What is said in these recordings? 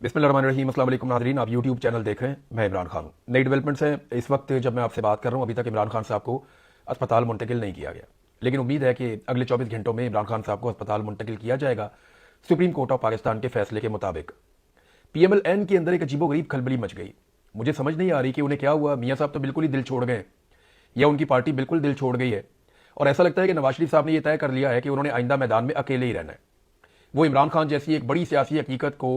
बिस्मिल्लाहिर्रहमानिर्रहीम, अस्सलाम वालेकुम नाज़रीन। आप यूट्यूब चैनल देख रहे हैं, मैं इमरान खान हूँ। नई डेवलपमेंट्स हैं इस वक्त जब मैं आपसे बात कर रहा हूँ। अभी तक इमरान खान साहब को अस्पताल मुंतकिल नहीं किया गया, लेकिन उम्मीद है कि अगले 24 घंटों में इमरान खान साहब को अस्पताल मुंतकिल किया जाएगा सुप्रीम कोर्ट ऑफ पाकिस्तान के फैसले के मुताबिक। PMLN के अंदर एक अजीबोगरीब खलबली मच गई। मुझे समझ नहीं आ रही कि उन्हें क्या हुआ। मियाँ साहब तो बिल्कुल ही दिल छोड़ गए या उनकी पार्टी बिल्कुल दिल छोड़ गई है, और ऐसा लगता है कि नवाज शरीफ साहब ने यह तय कर लिया है कि उन्होंने आइंदा मैदान में अकेले ही रहना है। वो इमरान खान जैसी एक बड़ी सियासी हकीकत को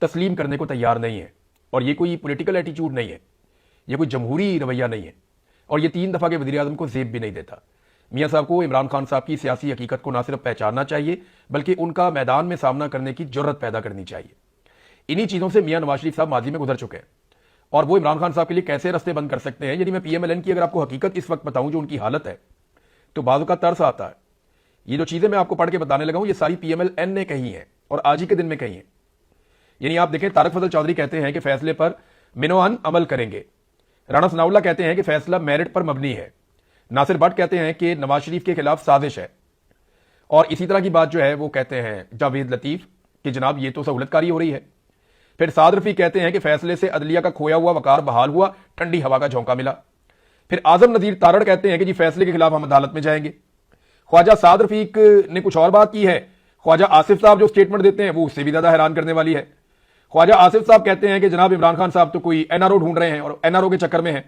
तस्लीम करने को तैयार नहीं है, और ये कोई पॉलिटिकल एटीट्यूड नहीं है, ये कोई जमहूरी रवैया नहीं है, और ये 3 दफ़ा के वज़ीर-ए-आज़म को ज़ेब भी नहीं देता। मियाँ साहब को इमरान खान साहब की सियासी हकीकत को ना सिर्फ पहचानना चाहिए, बल्कि उनका मैदान में सामना करने की जुर्रत पैदा करनी चाहिए। इन्हीं चीज़ों से मियाँ नवाज शरीफ साहब माजी में गुजर चुके हैं, और वो इमरान खान साहब के लिए कैसे रास्ते बंद कर सकते हैं। यदि मैं PMLN की अगर आपको हकीकत इस वक्त बताऊं, जो उनकी हालत है, तो बाजू का तरस आता है। ये जो चीज़ें मैं आपको पढ़ के बताने लगा हूं, ये सारी PMLN ने कही है और आज ही के दिन में कही है। यानी आप देखें, तारक फजल चौधरी कहते हैं कि फैसले पर मिनोअन अमल करेंगे। राणा सनाउल्लाह कहते हैं कि फैसला मेरिट पर मबनी है। नासिर भट्ट कहते हैं कि नवाज शरीफ के खिलाफ साजिश है। और इसी तरह की बात जो है वो कहते हैं जावेद लतीफ कि जनाब ये तो सहूलतकारी हो रही है। फिर साद रफी कहते हैं कि फैसले से अदलिया का खोया हुआ वकार बहाल हुआ, ठंडी हवा का झोंका मिला। फिर आजम नजीर तारड़ कहते हैं कि जी फैसले के खिलाफ हम अदालत में जाएंगे। ख्वाजा साद रफीक ने कुछ और बात की है। ख्वाजा आसिफ साहब जो स्टेटमेंट देते हैं वो उससे भी ज्यादा हैरान करने वाली है। ख्वाजा आसिफ साहब कहते हैं कि जनाब इमरान खान साहब तो कोई NRO ढूंढ रहे हैं और NRO के चक्कर में है।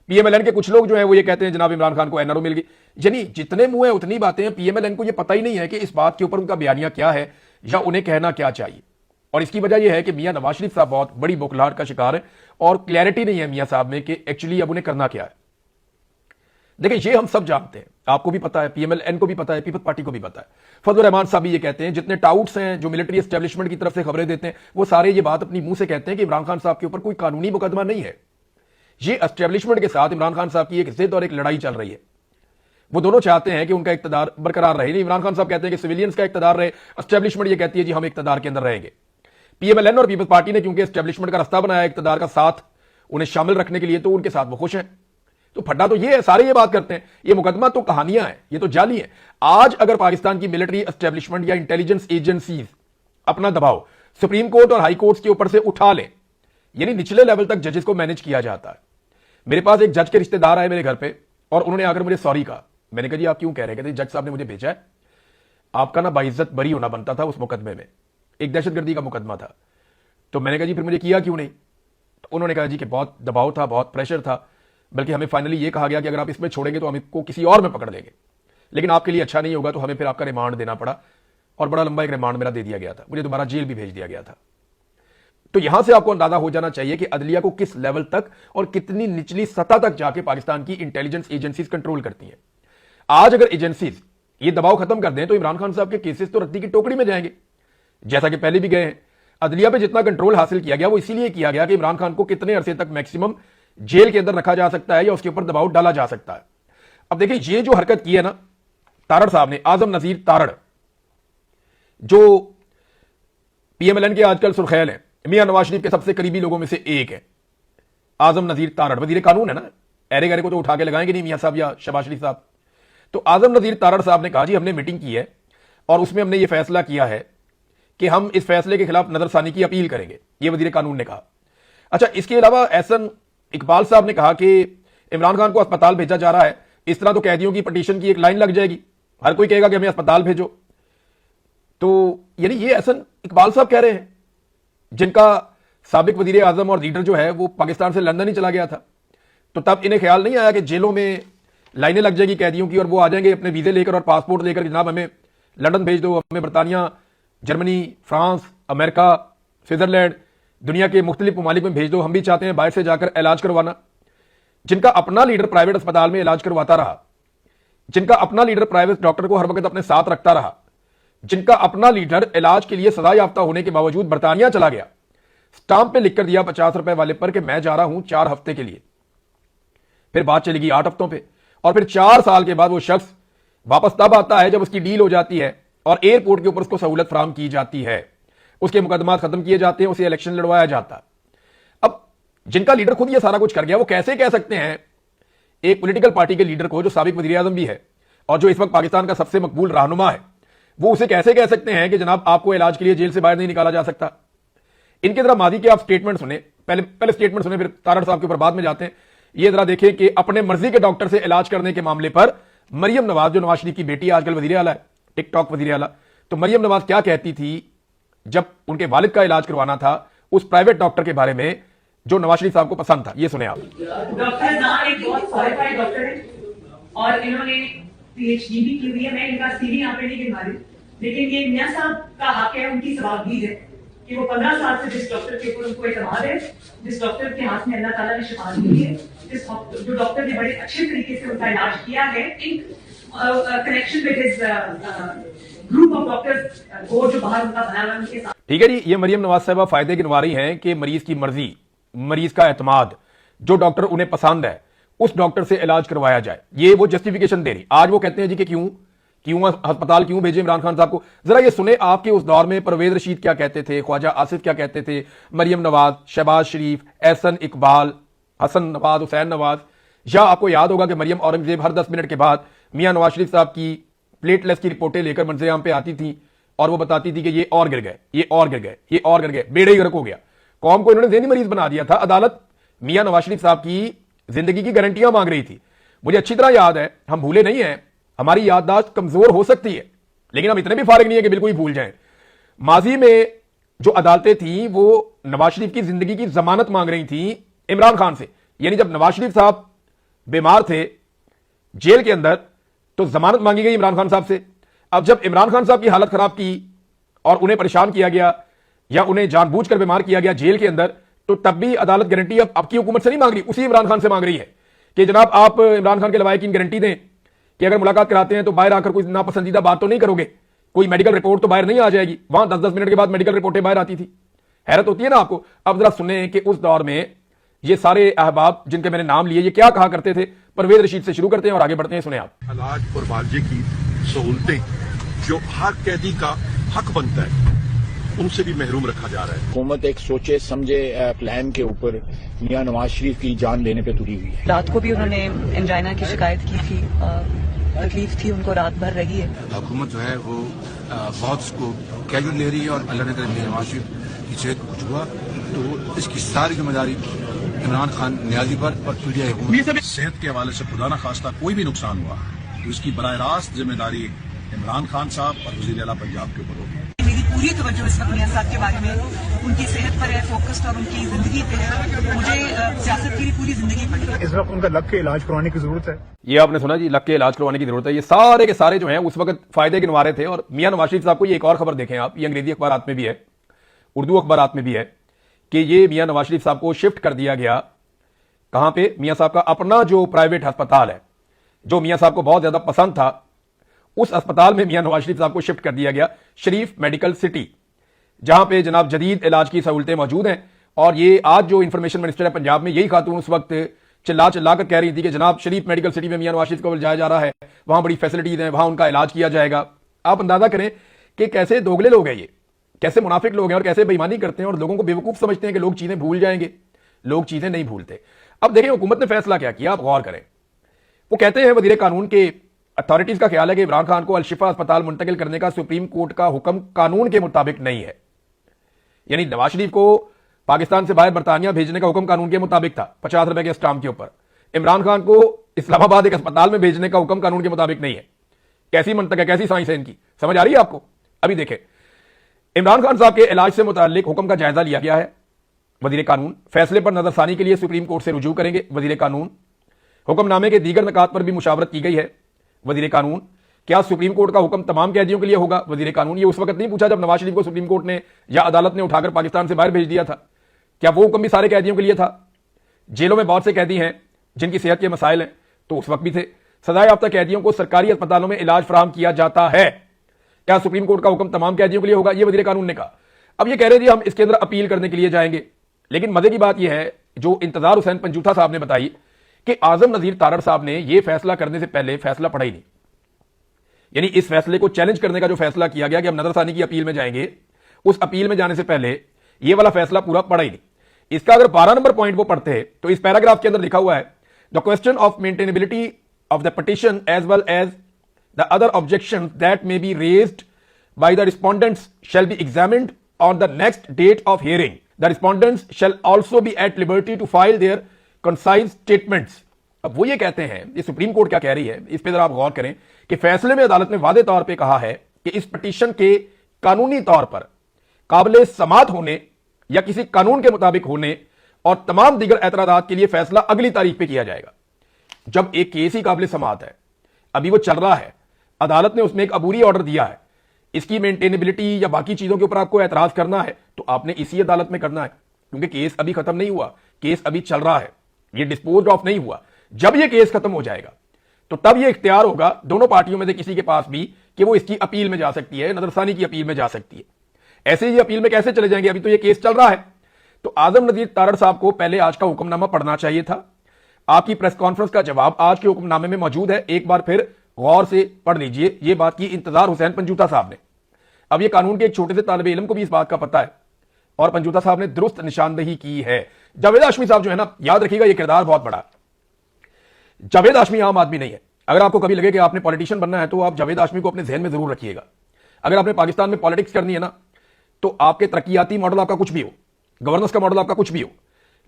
PMLN के कुछ लोग जो है वो ये कहते हैं जनाब इमरान खान को NRO मिल गई। यानी जितने मुंह है उतनी बातें हैं। PMLN को ये पता ही नहीं है कि इस बात के ऊपर उनका बयानिया क्या है या उन्हें कहना क्या चाहिए। और इसकी वजह यह है कि मियाँ नवाज शरीफ साहब बहुत बड़ी बौखलाहट का शिकार है, और क्लैरिटी नहीं है मियाँ साहब में कि एक्चुअली अब उन्हें करना क्या है। देखिए, ये हम सब जानते हैं, आपको भी पता है, PMLN को भी पता है, पीपल्स पार्टी को भी पता है। फजलुर रहमान साहब भी ये कहते हैं, जितने टाउट्स हैं जो मिलिट्री एस्टेब्लिशमेंट की तरफ से खबरें देते हैं, वो सारे ये बात अपनी मुंह से कहते हैं कि इमरान खान साहब के ऊपर कोई कानूनी मुकदमा नहीं है। ये एस्टेब्लिशमेंट के साथ इमरान खान साहब की एक जिद और एक लड़ाई चल रही है। वो दोनों चाहते हैं कि उनका इक्तदार बरकरार रहे। इमरान खान साहब कहते हैं कि सिविलियंस का इक्तदार रहे, एस्टेब्लिशमेंट ये कहती है जी हम इक्तदार के अंदर रहेंगे। PMLN और पीपल्स पार्टी ने क्योंकि एस्टेब्लिशमेंट का रास्ता बनाया इक्तदार का साथ उन्हें शामिल रखने के लिए, तो उनके साथ वो खुश हैं। तो फड्डा तो ये है, सारे ये बात करते हैं, ये मुकदमा तो कहानियां हैं, ये तो जाली है। आज अगर पाकिस्तान की मिलिट्री एस्टेब्लिशमेंट या इंटेलिजेंस एजेंसीज अपना दबाव सुप्रीम कोर्ट और हाई कोर्ट के ऊपर से उठा लें, यानी निचले लेवल तक जजेस को मैनेज किया जाता है। मेरे पास एक जज के रिश्तेदार आए मेरे घर पे, और उन्होंने आकर मुझे सॉरी कहा। मैंने कहा जी आप क्यों कह रहे? कहते जज साहब ने मुझे भेजा है, आपका ना बाइज्जत बरी होना बनता था उस मुकदमे में, एक दहशतगर्दी का मुकदमा था। तो मैंने कहा जी फिर मुझे किया क्यों नहीं? तो उन्होंने कहा जी कि बहुत दबाव था, बहुत प्रेशर था, बल्कि हमें फाइनली ये कहा गया कि अगर आप इसमें छोड़ेंगे तो हम इसको किसी और में पकड़ लेंगे, लेकिन आपके लिए अच्छा नहीं होगा, तो हमें फिर आपका रिमांड देना पड़ा। और बड़ा लंबा एक रिमांड मेरा दे दिया गया था, मुझे दोबारा जेल भी भेज दिया गया था। तो यहां से आपको अंदाजा हो जाना चाहिए कि अदलिया को किस लेवल तक और कितनी निचली सतह तक जाके पाकिस्तान की इंटेलिजेंस एजेंसीज कंट्रोल करती हैं। आज अगर एजेंसीज ये दबाव खत्म कर दें तो इमरान खान साहब के केसेस तो रद्दी की टोकरी में जाएंगे, जैसा कि पहले भी गए हैं। अदलिया पे जितना कंट्रोल हासिल किया गया वो इसीलिए किया गया कि इमरान खान को कितने अरसे तक मैक्सिमम जेल के अंदर रखा जा सकता है या उसके ऊपर दबाव डाला जा सकता है। अब देखिए, ये जो हरकत की है ना तारड़ साहब ने, आजम नजीर तारड़, जो PMLN के आजकल सुर्खैल है, मियां नवाज शरीफ के सबसे करीबी लोगों में से एक है आजम नजीर तारड़। वजीर कानून है ना, एरे गरे को तो उठा के लगाएंगे नहीं मियां साहब या शहबाज शरीफ साहब। तो आजम नजीर तारड़ साहब ने कहा जी हमने मीटिंग की है और उसमें हमने ये फैसला किया है कि हम इस फैसले के खिलाफ नजरसानी की अपील करेंगे, ये वजीर कानून ने कहा। अच्छा, इसके अलावा एहसन इकबाल साहब ने कहा कि इमरान खान को अस्पताल भेजा जा रहा है, इस तरह तो कैदियों की पटिशन की एक लाइन लग जाएगी, हर कोई कहेगा कि हमें अस्पताल भेजो। तो यानी ये एहसन इकबाल साहब कह रहे हैं, जिनका साबिक वजीर आजम और लीडर जो है वो पाकिस्तान से लंदन ही चला गया था। तो तब इन्हें ख्याल नहीं आया कि जेलों में लाइनें लग जाएगी कैदियों की, और वो आ जाएंगे अपने वीजे लेकर और पासपोर्ट लेकर, जनाब हमें लंदन भेज दो, हमें बरतानिया, जर्मनी, फ्रांस, अमेरिका, स्विट्जरलैंड, दुनिया के मुख्तलिफ ममालिक में भेज दो, हम भी चाहते हैं बाहर से जाकर इलाज करवाना। जिनका अपना लीडर प्राइवेट अस्पताल में इलाज करवाता रहा, जिनका अपना लीडर प्राइवेट डॉक्टर को हर वक्त अपने साथ रखता रहा, जिनका अपना लीडर इलाज के लिए सजा याफ्ता होने के बावजूद बरतानिया चला गया, स्टाम्प पे लिखकर दिया 50 रुपए वाले पर कि मैं जा रहा हूं 4 हफ्ते के लिए। फिर बात चलेगी 8 हफ्तों पे, और फिर 4 साल के बाद वो शख्स वापस तब आता है जब उसकी डील हो जाती है और एयरपोर्ट के ऊपर उसको सहूलत फराहम की जाती है, उसके मुकदमा खत्म किए जाते हैं, उसे इलेक्शन लड़वाया जाता है। अब जिनका लीडर खुद ये सारा कुछ कर गया, वो कैसे कह सकते हैं एक पॉलिटिकल पार्टी के लीडर को, जो साबिक वजीर आजम भी है और जो इस वक्त पाकिस्तान का सबसे मकबूल रहनुमा है, वो उसे कैसे कह सकते हैं कि जनाब आपको इलाज के लिए जेल से बाहर नहीं निकाला जा सकता? इनके जरा मादी के आप स्टेटमेंट सुने, पहले स्टेटमेंट सुने, फिर तारड़ साहब के ऊपर बाद में जाते हैं। ये जरा देखें कि अपने मर्जी के डॉक्टर से इलाज करने के मामले पर मरियम नवाज, जो नवाज शरीफ की बेटी आजकल वजीर आला है, टिकटॉक वजीर आला, तो मरियम नवाज क्या कहती थी जब उनके वालिद का इलाज करवाना था उस प्राइवेट डॉक्टर के बारे में जो नवाज शरीफ साहब को पसंद था। ये सुने आप। डॉक्टर ना एक बहुत क्वालिफाइड डॉक्टर है और इन्होंने पीएचडी भी की हुई है। मैं इनका सीवी यहाँ पे नहीं गिनवा रही, लेकिन ये मियां साहब का हक है, उनकी सवाबदीद है कि वो 15 साल से जिस डॉक्टर के ऊपर उनको एतमाद है, जिस डॉक्टर के हाथ में अल्लाह ताला ने शिफा दी है, जो डॉक्टर ने बड़े अच्छे तरीके से उनका इलाज किया है in connection with his group of doctors को जो बाहर उनका बना हुआ उनके साथ। ठीक है जी, ये मरियम नवाज साहबा फायदे गिनवा रही हैं कि मरीज की मर्जी, मरीज का एतमाद, जो डॉक्टर उन्हें पसंद है उस डॉक्टर से इलाज करवाया जाए। ये वो जस्टिफिकेशन दे रही। आज वो कहते हैं जी कि क्यों अस्पताल क्यों भेजे इमरान खान साहब को। जरा ये सुने आपके उस दौर में परवेज रशीद क्या कहते थे, ख्वाजा आसिफ क्या कहते थे, मरियम नवाज, शहबाज शरीफ, एहसन इकबाल, हसन नवाज, हुसैन नवाज, या आपको याद होगा कि मरियम औरंगजेब हर 10 मिनट के बाद मियां नवाज शरीफ साहब की प्लेटलेस की रिपोर्टें लेकर मंजर-ए-आम पे आती थी और वो बताती थी कि ये और गिर गए, ये और गिर गए, ये और गिर गए, बेड़े ही गर्क हो गया। कौम को इन्होंने ज़हनी मरीज बना दिया था। अदालत मियां नवाज शरीफ साहब की जिंदगी की गारंटियां मांग रही थी। मुझे अच्छी तरह याद है, हम भूले नहीं हैं, हमारी याददाश्त कमजोर हो सकती है, लेकिन हम इतने भी फारिग नहीं है कि बिल्कुल ही भूल जाएं। माजी में जो अदालतें थी वो नवाज शरीफ की जिंदगी की जमानत मांग रही थी इमरान खान से। यानी जब नवाज शरीफ साहब बीमार थे जेल के अंदर तो जमानत मांगी गई इमरान खान साहब से। अब जब इमरान खान साहब की हालत खराब की और उन्हें परेशान किया गया या उन्हें जानबूझकर बीमार किया गया जेल के अंदर, तो तब भी अदालत गारंटी अब आपकी हुकूमत से नहीं मांग रही, उसी इमरान खान से मांग रही है कि जनाब आप इमरान खान के लवायकीन गारंटी दें कि अगर मुलाकात कराते हैं तो बाहर आकर कोई नापसंदीदा बात तो नहीं करोगे, कोई मेडिकल रिपोर्ट तो बाहर नहीं आ जाएगी। वहां 10-10 मिनट के बाद मेडिकल रिपोर्टें बाहर आती थी। हैरत होती है ना आपको। अब जरा सुने कि उस दौर में ये सारे अहबाब जिनके मैंने नाम लिए ये क्या कहा करते थे। परवेज रशीद से शुरू करते हैं और आगे बढ़ते हैं, सुने आप। इलाज और मुआवजे की सहूलतें जो हर कैदी का हक बनता है उनसे भी महरूम रखा जा रहा है। हुकूमत एक सोचे समझे प्लान के ऊपर मियां नवाज शरीफ की जान लेने पे तुली हुई है। रात को भी उन्होंने एंजाइना की शिकायत की थी, तकलीफ थी उनको, रात भर रही है। हुकूमत जो है वो बहुत उसको कैजुअल ले रही है और अल्लाह ने करे मियां नवाज शरीफ की सेहत को कुछ हुआ तो इसकी सारी जिम्मेदारी इमरान खान न्याजी पर और पीडीआई हुकूमत। सेहत के हवाले से खुदा न खास्ता कोई भी नुकसान हुआ तो इसकी बराह रास्त जिम्मेदारी इमरान खान साहब और वज़ीर आला पंजाब के ऊपर होगी। मेरी पूरी तवज्जो इस वक्त मियां साहब के बारे में, उनकी सेहत पर है फोकस्ड और उनकी जिंदगी पे है। मुझे सियासत की पूरी जिंदगी पड़ी। इस वक्त उनका लग के इलाज करवाने की जरूरत है। ये आपने सुना जी, लग के इलाज करवाने की जरूरत है। ये सारे के सारे जो हैं उस वक्त फायदे गिनवा रहे थे। और मियां नवाज शरीफ साहब को ये एक और खबर देखें आप, ये अंग्रेजी अखबारात में भी है, उर्दू अखबारात में भी है कि ये मियां नवाज शरीफ साहब को शिफ्ट कर दिया गया। कहां पे? मियां साहब का अपना जो प्राइवेट अस्पताल है जो मियां साहब को बहुत ज्यादा पसंद था, उस अस्पताल में मियां नवाज शरीफ साहब को शिफ्ट कर दिया गया, शरीफ मेडिकल सिटी, जहां पे जनाब जदीद इलाज की सहूलतें मौजूद हैं। और ये आज जो इंफॉर्मेशन मिनिस्टर है पंजाब में, यही खातून उस वक्त चिल्ला कर कह रही थी कि जनाब शरीफ मेडिकल सिटी में मियां नवाज शरीफ को जाया जा रहा है, वहां बड़ी फैसिलिटीज हैं, वहां उनका इलाज किया जाएगा। आप अंदाजा करें कि कैसे दोगले लोग हैं ये, कैसे मुनाफिक लोग हैं और कैसे बेईमानी करते हैं और लोगों को बेवकूफ समझते हैं कि लोग चीजें भूल जाएंगे। लोग चीजें नहीं भूलते। अब देखें हुकूमत ने फैसला क्या किया, आप गौर करें। वो कहते हैं वजीर कानून के अथॉरिटीज का ख्याल है कि इमरान खान को अल-शिफा अस्पताल मुंतकिल करने का सुप्रीम कोर्ट का हुक्म कानून के मुताबिक नहीं है। यानी नवाज शरीफ को पाकिस्तान से बाहर बरतानिया भेजने का हुक्म कानून के मुताबिक था 50 रुपए के स्टाम्प के ऊपर। इमरान खान को इस्लामाबाद एक अस्पताल में भेजने का हुक्म कानून के मुताबिक नहीं है। कैसी मंतक है, कैसी साइंस है इनकी, समझ आ रही है आपको? अभी देखें, इमरान खान साहब के इलाज से मुताल्लिक हुक्म का जायजा लिया गया है। वजीर कानून फैसले पर नजरसानी के लिए सुप्रीम कोर्ट से रुजू करेंगे वजीर कानून। हुक्मनामे के दीगर नकात पर भी मुशावरत की गई है वजीर कानून। क्या सुप्रीम कोर्ट का हुक्म तमाम कैदियों के लिए होगा? वजीर कानून। ये उस वक्त नहीं पूछा जब नवाज शरीफ को सुप्रीम कोर्ट ने या अदालत ने उठाकर पाकिस्तान से बाहर भेज दिया था। क्या वो हुक्म भी सारे कैदियों के लिए था? जेलों में बहुत से कैदी हैं जिनकी सेहत के मसाइल हैं, तो उस वक्त भी थे। सजाए याफ्ता कैदियों को सरकारी अस्पतालों में इलाज फराहम किया जाता है। क्या सुप्रीम कोर्ट का हुक्म तमाम कैदियों के लिए होगा? ये वजीर कानून ने कहा। अब ये कह रहे जी हम इसके अंदर अपील करने के लिए जाएंगे। लेकिन मजे की बात यह है जो इंतजार हुसैन पंजूथा साहब ने बताई कि आजम नजीर तारड़ साहब ने यह फैसला करने से पहले फैसला पढ़ा ही नहीं। यानी इस फैसले को चैलेंज करने का जो फैसला किया गया कि हम नजरसानी की अपील में जाएंगे, उस अपील में जाने से पहले यह वाला फैसला पूरा पढ़ा ही नहीं। इसका अगर 12 नंबर पॉइंट वो पढ़ते हैं तो इस पैराग्राफ के अंदर लिखा हुआ है, the question of maintainability of the petition as well as the other objections that may be raised by the respondents shall be examined on the next date of hearing. The respondents shall also be at liberty to file their concise statements. अब वो ये कहते हैं, ये supreme court क्या कह रही है, इस पर जरा आप गौर करें कि फैसले में अदालत ने वादे तौर पर कहा है कि इस पिटीशन के कानूनी तौर पर काबिले समात होने या किसी कानून के मुताबिक होने और तमाम दीगर एतराजात के लिए फैसला अगली तारीख पे किया जाएगा। जब एक केस ही काबिले समात है, अभी वो चल रहा है, अदालत ने उसमें एक अबूरी ऑर्डर दिया है, इसकी मेंटेनेबिलिटी या बाकी चीजों के ऊपर आपको एतराज करना है तो आपने इसी अदालत में करना है, क्योंकि केस अभी खत्म नहीं हुआ, केस अभी चल रहा है, ये डिस्पोज ऑफ नहीं हुआ। जब ये केस खत्म हो जाएगा तो तब ये इख्तियार होगा दोनों पार्टियों में से किसी के पास भी कि वो इसकी अपील में जा सकती है, नजरसानी की अपील में जा सकती है। ऐसे ही अपील में कैसे चले जाएंगे, अभी तो ये केस चल रहा है। तो आजम नजीर तारड़ साहब को पहले आज का हुक्मनामा पढ़ना चाहिए था। आपकी प्रेस कॉन्फ्रेंस का जवाब आज के हुक्मनामे में मौजूद है, एक बार फिर गौर से पढ़ लीजिए। ये बात की इंतजार हुसैन पंजूता साहब ने। अब ये कानून के एक छोटे से तालिब इल्म को भी इस बात का पता है और पंजूता साहब ने दुरुस्त निशानदेही की है। जावेद हाशमी साहब जो है ना, याद रखिएगा ये किरदार बहुत बड़ा। जावेद हाशमी आम आदमी नहीं है। अगर आपको कभी लगे कि आपने पॉलिटिशियन बनना है तो आप जावेद हाशमी को अपने जहन में जरूर रखिएगा। अगर आपने पाकिस्तान में पॉलिटिक्स करनी है ना, तो आपके तरक्याती मॉडल आपका कुछ भी हो, गवर्नेंस का मॉडल आपका कुछ भी हो,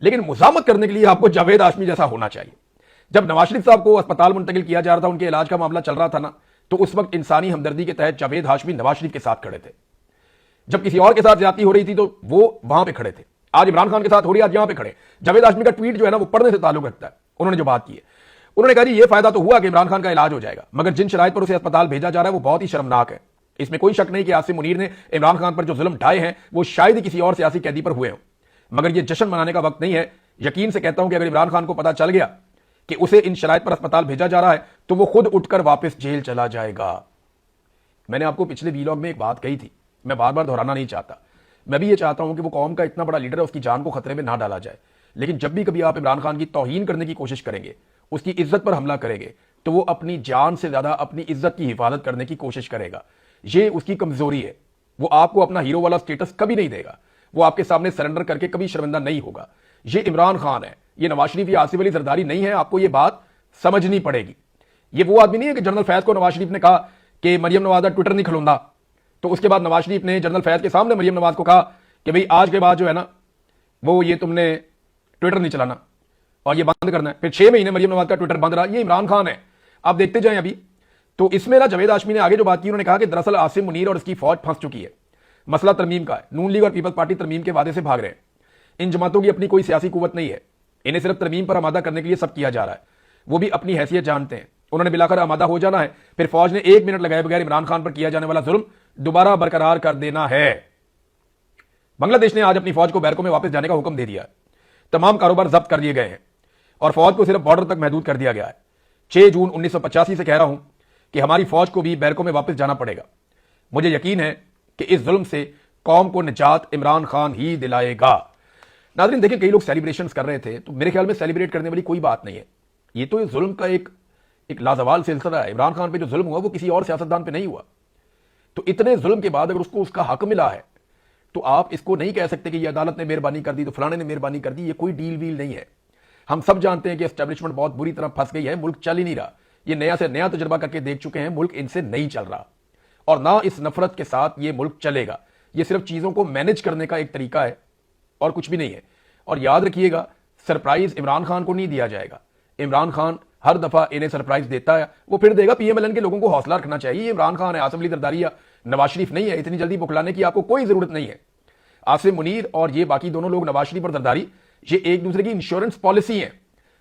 लेकिन मुजामत करने के लिए आपको जावेद हाशमी जैसा होना चाहिए। जब नवाज शरीफ साहब को अस्पताल मुंतकिल किया जा रहा था, उनके इलाज का मामला चल रहा था ना, तो उस वक्त इंसानी हमदर्दी के तहत जावेद हाशमी नवाज शरीफ के साथ खड़े थे। जब किसी और के साथ ज्यादती हो रही थी तो वो वहां पे खड़े थे। आज इमरान खान के साथ हो रही है, आज यहां पे खड़े। जावेद हाशमी का ट्वीट जो है ना, वो पढ़ने से ताल्लुक रखता है। उन्होंने जो बात की है, उन्होंने कहा ये फायदा तो हुआ कि इमरान खान का इलाज हो जाएगा, मगर जिन शराइत पर उसे अस्पताल भेजा जा रहा है वो बहुत ही शर्मनाक है। इसमें कोई शक नहीं कि आसिम मुनीर ने इमरान खान पर जो जुल्म ढाए हैं वो शायद ही किसी और सियासी कैदी पर हुए हों, मगर ये जश्न मनाने का वक्त नहीं है। यकीन से कहता हूं कि अगर इमरान खान को पता चल गया कि उसे इन शराइत पर अस्पताल भेजा जा रहा है तो वो खुद उठकर वापस जेल चला जाएगा। मैंने आपको पिछले वीलॉग में एक बात कही थी, मैं बार बार दोहराना नहीं चाहता। मैं भी ये चाहता हूं कि वो कौम का इतना बड़ा लीडर है, उसकी जान को खतरे में ना डाला जाए। लेकिन जब भी कभी आप इमरान खान की तौहीन करने की कोशिश करेंगे, उसकी इज्जत पर हमला करेंगे, तो वो अपनी जान से ज्यादा अपनी इज्जत की हिफाजत करने की कोशिश करेगा। ये उसकी कमजोरी है। वो आपको अपना हीरो वाला स्टेटस कभी नहीं देगा, वो आपके सामने सरेंडर करके कभी शर्मिंदा नहीं होगा। ये इमरान खान है, ये नवाज शरीफ या आसिफ अली जरदारी नहीं है। आपको ये बात समझनी पड़ेगी। ये वो आदमी नहीं है कि जनरल फैज को नवाज शरीफ ने कहा कि मरियम नवाज ट्विटर नहीं खुलूंगा, तो उसके बाद नवाज शरीफ ने जनरल फैज के सामने मरियम नवाज को कहा कि भाई आज के बाद जो है ना, वो ये तुमने ट्विटर नहीं चलाना और ये बंद करना है। फिर 6 महीने मरियम नवाज का ट्विटर बंद रहा। ये इमरान खान है, आप देखते जाएं। अभी तो इसमें ना जावेद हाशमी ने आगे जो बात की, उन्होंने कहा कि दरअसल आसिम मुनीर और इसकी फौज फंस चुकी है। मसला तरमीम का है, नून लीग और पीपल्स पार्टी तरमीम के वादे से भाग रहे हैं। इन जमातों की अपनी कोई सियासी कुव्वत नहीं है, इन्हें सिर्फ तरमीम पर आमादा करने के लिए सब किया जा रहा है। वो भी अपनी हैसियत जानते हैं, उन्होंने मिलाकर आमादा हो जाना है। फिर फौज ने 1 मिनट लगाए बगैर इमरान खान पर किया जाने वाला जुल्म दोबारा बरकरार कर देना है। बांग्लादेश ने आज अपनी फौज को बैरकों में वापस जाने का हुक्म दे दिया है। तमाम कारोबार जब्त कर दिए गए हैं और फौज को सिर्फ बॉर्डर तक महदूद कर दिया गया है। 6 जून 1985 से कह रहा हूं कि हमारी फौज को भी बैरकों में वापस जाना पड़ेगा। मुझे यकीन है कि इस जुल्म से कौम को निजात इमरान खान ही दिलाएगा। नाज़रीन देखिए, कई लोग सेलिब्रेशंस कर रहे थे, तो मेरे ख्याल में सेलिब्रेट करने वाली कोई बात नहीं है। ये तो जुल्म का एक लाजवाल सिलसिला है। इमरान खान पे जो जुल्म हुआ वो किसी और सियासतदान पे नहीं हुआ। तो इतने जुल्म के बाद अगर उसको उसका हक मिला है तो आप इसको नहीं कह सकते कि ये अदालत ने मेहरबानी कर दी तो फलाने ने मेहरबानी कर दी। ये कोई डील वील नहीं है। हम सब जानते हैं कि एस्टेब्लिशमेंट बहुत बुरी तरह फंस गई है, मुल्क चल ही नहीं रहा। ये नया से नया तजुर्बा करके देख चुके हैं, मुल्क इनसे नहीं चल रहा और ना इस नफरत के साथ ये मुल्क चलेगा। ये सिर्फ चीजों को मैनेज करने का एक तरीका है और कुछ भी नहीं है। और याद रखिएगा, सरप्राइज इमरान खान को नहीं दिया जाएगा। इमरान खान हर दफा इन्हें सरप्राइज देता है, वो फिर देगा। पीएमएलएन के लोगों को हौसला रखना चाहिए। ये इमरान खान है, आसिफ अली जरदारी या नवाज शरीफ नहीं है। इतनी जल्दी बुखलाने की आपको कोई जरूरत नहीं है। आसिम मुनीर और ये बाकी दोनों लोग, नवाज शरीफ और जरदारी, ये एक दूसरे की इंश्योरेंस पॉलिसी है।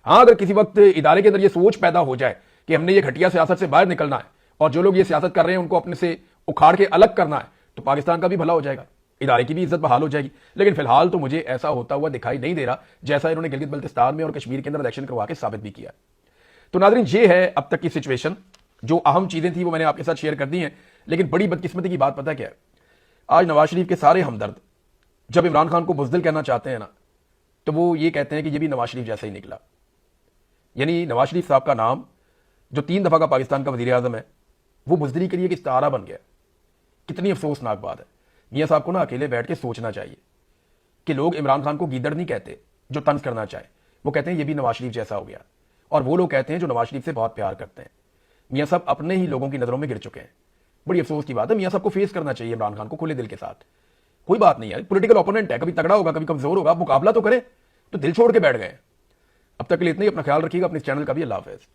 हाँ, अगर किसी वक्त इदारे के अंदर ये सोच पैदा हो जाए कि हमने ये घटिया सियासत से बाहर निकलना है और जो लोग ये सियासत कर रहे हैं उनको अपने से उखाड़ के अलग करना है, तो पाकिस्तान का भी भला हो जाएगा, इदारे की भी इज्जत बहाल हो जाएगी। लेकिन फिलहाल तो मुझे ऐसा होता हुआ दिखाई नहीं दे रहा, जैसा इन्होंने गिलगित बल्तिस्तान में और कश्मीर के अंदर इलेक्शन करवा के साबित भी किया। तो नाज़रीन, ये है अब तक की सिचुएशन। जो अहम चीजें थी वो मैंने आपके साथ शेयर कर दी हैं। लेकिन बड़ी बदकिस्मती की बात पता क्या है, आज नवाज शरीफ के सारे हमदर्द जब इमरान खान को बुज़दिल कहना चाहते हैं ना, तो वो ये कहते हैं कि ये भी नवाज शरीफ जैसा ही निकला। यानी नवाज शरीफ साहब का नाम, जो 3 दफा का पाकिस्तान का वजीर आजम है, वो बुज़दिली के लिए एक इस्तारा बन गया। कितनी अफसोसनाक बात है। मियां साहब को ना अकेले बैठ के सोचना चाहिए कि लोग इमरान खान को गीदड़ नहीं कहते जो तंज करना चाहे, वो कहते हैं ये भी नवाज शरीफ जैसा हो गया। और वो लोग कहते हैं जो नवाज शरीफ से बहुत प्यार करते हैं। मियां साहब अपने ही लोगों की नजरों में गिर चुके हैं। बड़ी अफसोस की बात है। मियां साहब को फेस करना चाहिए इमरान खान को खुले दिल के साथ। कोई बात नहीं है, पॉलिटिकल ओपोनेंट है, कभी तगड़ा होगा कभी कमजोर होगा, मुकाबला तो करे। तो दिल छोड़ के बैठ गए। अब तक के लिए इतना ही, अपना ख्याल रखिएगा, अपने चैनल का भी। अल्लाह हाफिज।